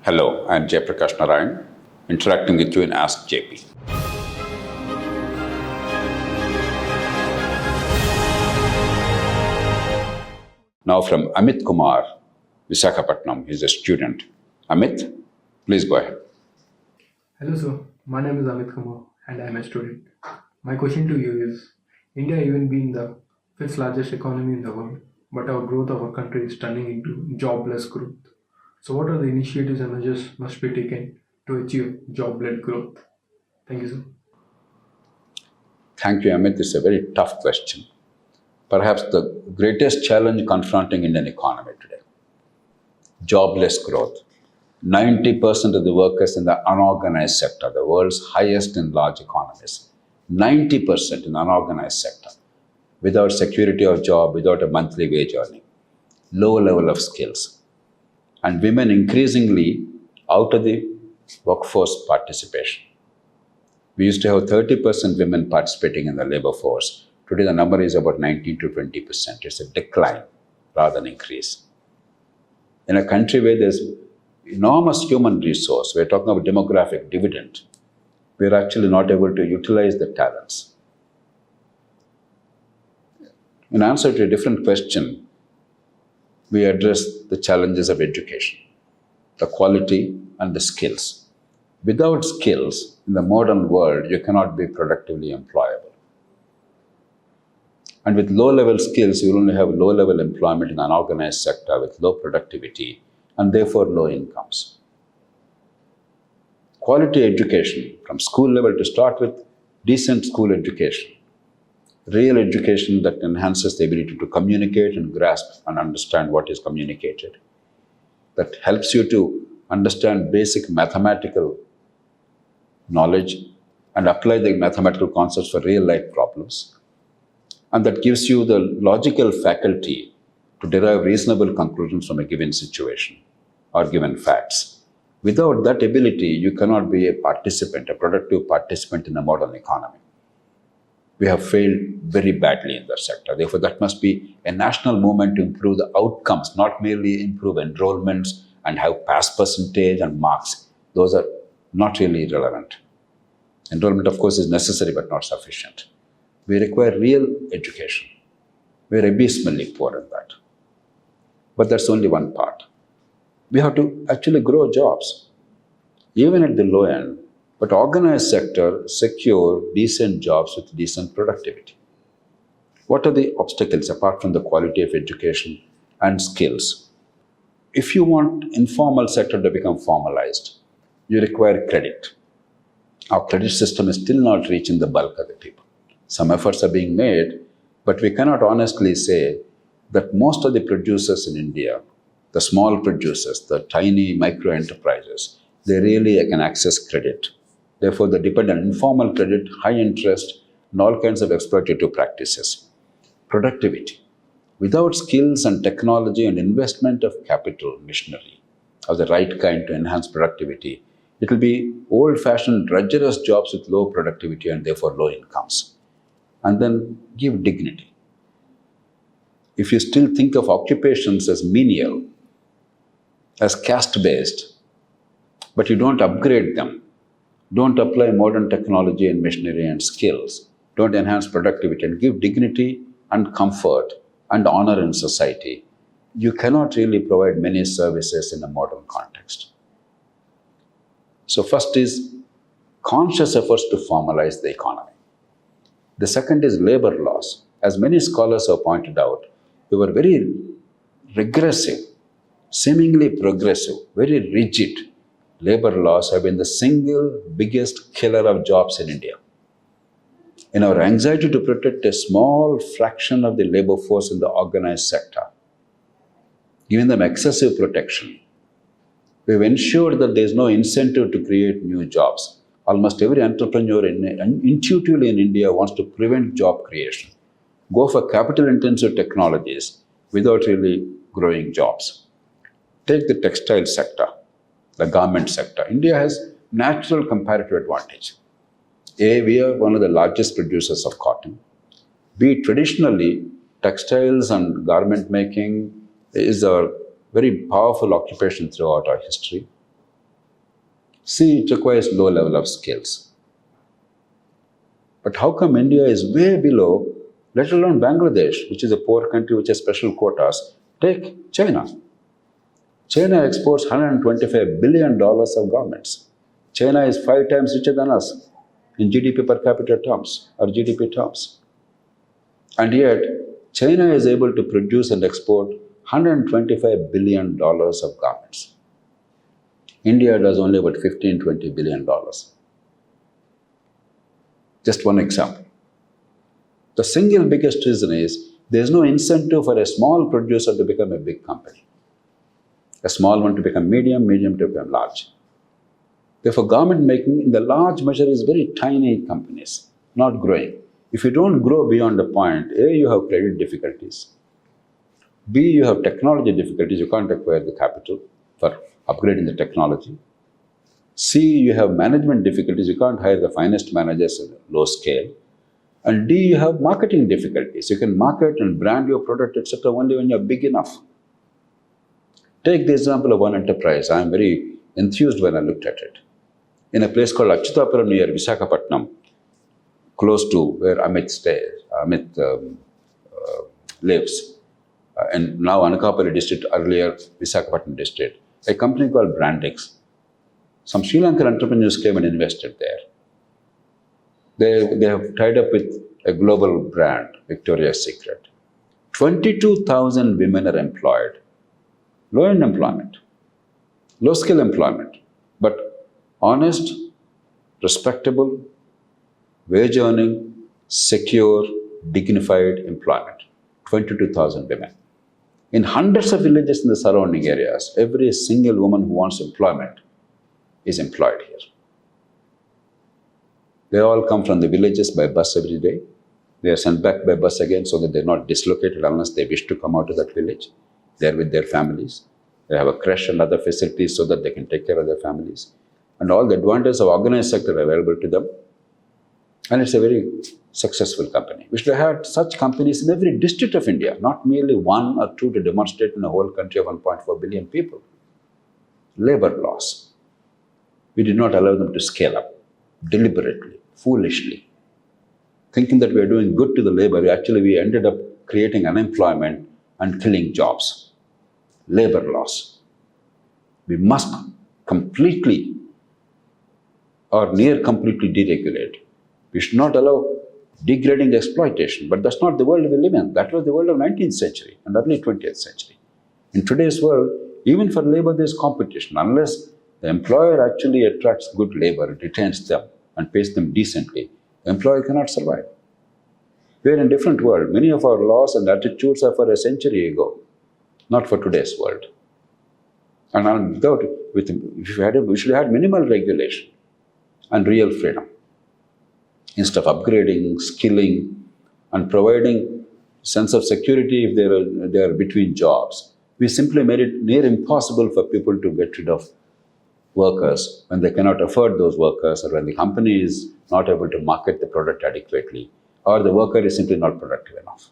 Hello, I'm Jaiprakash Narayan, interacting with you in Ask JP. Now from Amit Kumar, Visakhapatnam. He's a student. Amit, please go ahead. Hello, sir. My name is Amit Kumar and I am a student. My question to you is India even being the fifth largest economy in the world, but our growth of our country is turning into jobless growth. So, what are the initiatives and measures must be taken to achieve job-led growth? Thank you, sir. Thank you, Amit. It's a very tough question. Perhaps the greatest challenge confronting Indian economy today. Jobless growth. 90% of the workers in the unorganized sector, the world's highest in large economies. 90% in unorganized sector, without security of job, without a monthly wage earning, low level of skills, and women increasingly out of the workforce participation. We used to have 30% women participating in the labor force. Today the number is about 19 to 20%. It's a decline rather than increase. In a country where there's enormous human resource, we're talking about demographic dividend, we're actually not able to utilize the talents. In answer to a different question, we address the challenges of education, the quality and the skills. Without skills, in the modern world, you cannot be productively employable. And with low-level skills, you will only have low-level employment in an unorganized sector with low productivity and therefore low incomes. Quality education from school level, to start with decent school education, real education that enhances the ability to communicate and grasp and understand what is communicated, that helps you to understand basic mathematical knowledge and apply the mathematical concepts for real life problems, and that gives you the logical faculty to derive reasonable conclusions from a given situation or given facts. Without that ability, you cannot be a participant, a productive participant in a modern economy. We have failed very badly in that sector. Therefore, that must be a national movement to improve the outcomes, not merely improve enrollments and have pass percentage and marks. Those are not really relevant. Enrollment, of course, is necessary but not sufficient. We require real education. We are abysmally poor in that. But that's only one part. We have to actually grow jobs, even at the low end, but organized sector secure decent jobs with decent productivity. What are the obstacles apart from the quality of education and skills? If you want informal sector to become formalized, you require credit. Our credit system is still not reaching the bulk of the people. Some efforts are being made, but we cannot honestly say that most of the producers in India, the small producers, the tiny micro enterprises, they really can access credit. Therefore, they depend on informal credit, high interest, and all kinds of exploitative practices. Productivity. Without skills and technology and investment of capital machinery of the right kind to enhance productivity, it will be old-fashioned drudgerous jobs with low productivity and therefore low incomes. And then give dignity. If you still think of occupations as menial, as caste-based, but you don't upgrade them, don't apply modern technology and machinery and skills, don't enhance productivity and give dignity and comfort and honor in society, you cannot really provide many services in a modern context. So first is conscious efforts to formalize the economy. The second is labor laws. As many scholars have pointed out, they were very regressive, seemingly progressive, very rigid. Labor laws have been the single biggest killer of jobs in India. In our anxiety to protect a small fraction of the labor force in the organized sector, giving them excessive protection, we've ensured that there is no incentive to create new jobs. Almost every entrepreneur intuitively in India wants to prevent job creation, go for capital-intensive technologies without really growing jobs. Take the textile sector, the garment sector. India has natural comparative advantage. A, we are one of the largest producers of cotton. B, traditionally, textiles and garment making is a very powerful occupation throughout our history. C, it requires low level of skills. But how come India is way below, let alone Bangladesh, which is a poor country which has special quotas? Take China. China exports $125 billion of garments. China is 5 times richer than us in GDP per capita terms or GDP terms. And yet, China is able to produce and export $125 billion of garments. India does only about $15-20 billion. Just one example. The single biggest reason is there is no incentive for a small producer to become a big company. A small one to become medium, medium to become large. Therefore, garment making in the large measure is very tiny companies, not growing. If you don't grow beyond a point, A, you have credit difficulties. B, you have technology difficulties. You can't acquire the capital for upgrading the technology. C, you have management difficulties. You can't hire the finest managers at a low scale. And D, you have marketing difficulties. You can market and brand your product, etc., only when you're big enough. Take the example of one enterprise. I am very enthused when I looked at it. In a place called Achyutapuram near Visakhapatnam, close to where Amit lives, and now Anakapalli district, earlier Visakhapatnam district, a company called Brandix. Some Sri Lankan entrepreneurs came and invested there. They have tied up with a global brand, Victoria's Secret. 22,000 women are employed. Low-end employment, low-skill employment, but honest, respectable, wage-earning, secure, dignified employment. 22,000 women. In hundreds of villages in the surrounding areas, every single woman who wants employment is employed here. They all come from the villages by bus every day. They are sent back by bus again so that they're not dislocated unless they wish to come out of that village. They're with their families. They have a creche and other facilities so that they can take care of their families. And all the advantages of organized sector are available to them. And it's a very successful company. We should have had such companies in every district of India, not merely 1 or 2 to demonstrate in a whole country of 1.4 billion people. Labor laws. We did not allow them to scale up deliberately, foolishly. Thinking that we are doing good to the labor, we ended up creating unemployment and killing jobs. Labor laws. We must completely or near completely deregulate. We should not allow degrading exploitation, but that's not the world we live in. That was the world of 19th century and early 20th century. In today's world, even for labor, there's competition. Unless the employer actually attracts good labor, retains them, and pays them decently, the employer cannot survive. We're in a different world. Many of our laws and attitudes are for a century ago, not for today's world. And we should have had minimal regulation and real freedom. Instead of upgrading, skilling, and providing sense of security if they are between jobs, we simply made it near impossible for people to get rid of workers when they cannot afford those workers, or when the company is not able to market the product adequately, or the worker is simply not productive enough.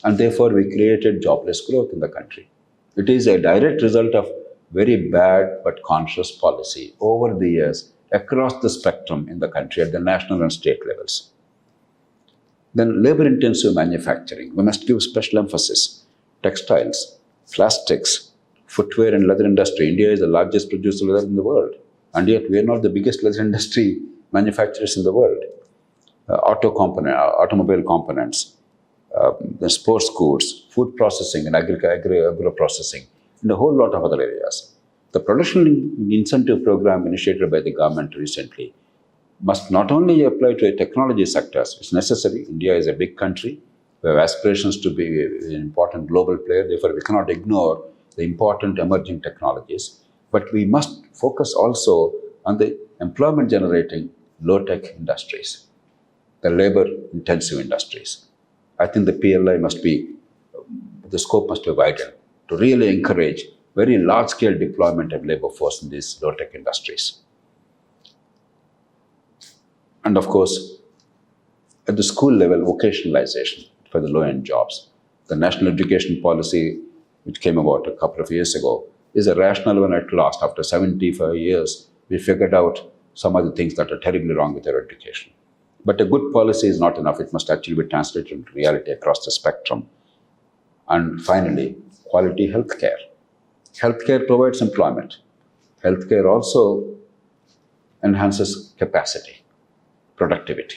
And therefore, we created jobless growth in the country. It is a direct result of very bad but conscious policy over the years across the spectrum in the country at the national and state levels. Then labor-intensive manufacturing. We must give special emphasis. Textiles, plastics, footwear and leather industry. India is the largest producer of leather in the world. And yet we are not the biggest leather industry manufacturers in the world. Automobile components, the sports goods, food processing and agro-processing, and a whole lot of other areas. The production incentive program initiated by the government recently must not only apply to technology sectors. It's necessary. India is a big country. We have aspirations to be an important global player. Therefore, we cannot ignore the important emerging technologies. But we must focus also on the employment-generating low-tech industries, the labor-intensive industries. I think the PLI the scope must be widened to really encourage very large-scale deployment of labor force in these low-tech industries. And of course, at the school level, vocationalization for the low-end jobs. The national education policy, which came about a couple of years ago, is a rational one at last. After 75 years, we figured out some of the things that are terribly wrong with our education. But a good policy is not enough. It must actually be translated into reality across the spectrum. And finally, quality healthcare. Healthcare provides employment. Healthcare also enhances capacity, productivity.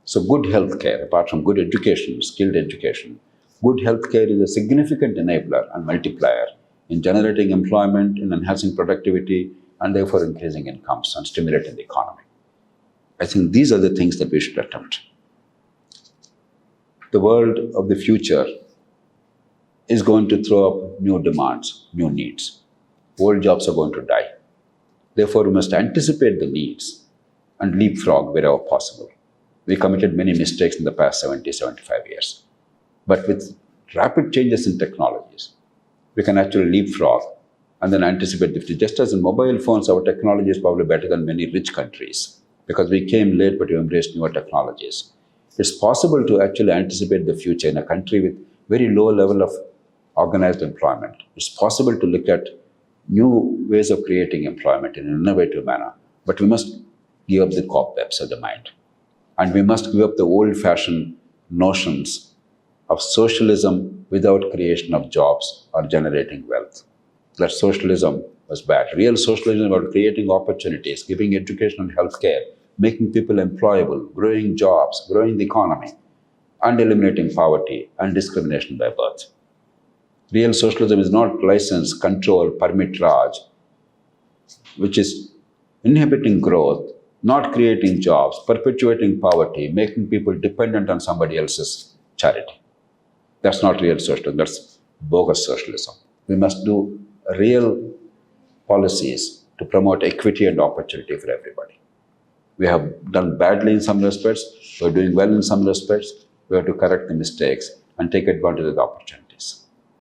So good healthcare, apart from good education, skilled education, good healthcare is a significant enabler and multiplier in generating employment, in enhancing productivity, and therefore increasing incomes and stimulating the economy. I think these are the things that we should attempt. The world of the future is going to throw up new demands, new needs. Old jobs are going to die. Therefore, we must anticipate the needs and leapfrog wherever possible. We committed many mistakes in the past 70, 75 years. But with rapid changes in technologies, we can actually leapfrog and then anticipate the future. Just as in mobile phones, our technology is probably better than many rich countries because we came late but we embraced newer technologies. It's possible to actually anticipate the future in a country with very low level of organized employment. It's possible to look at new ways of creating employment in an innovative manner, but we must give up the cobwebs of the mind. And we must give up the old-fashioned notions of socialism without creation of jobs or generating wealth. That socialism was bad. Real socialism is about creating opportunities, giving education and healthcare, making people employable, growing jobs, growing the economy, and eliminating poverty and discrimination by birth. Real socialism is not license, control, permit Raj, which is inhibiting growth, not creating jobs, perpetuating poverty, making people dependent on somebody else's charity. That's not real socialism, that's bogus socialism. We must do real policies to promote equity and opportunity for everybody. We have done badly in some respects, we're doing well in some respects, we have to correct the mistakes and take advantage of the opportunity.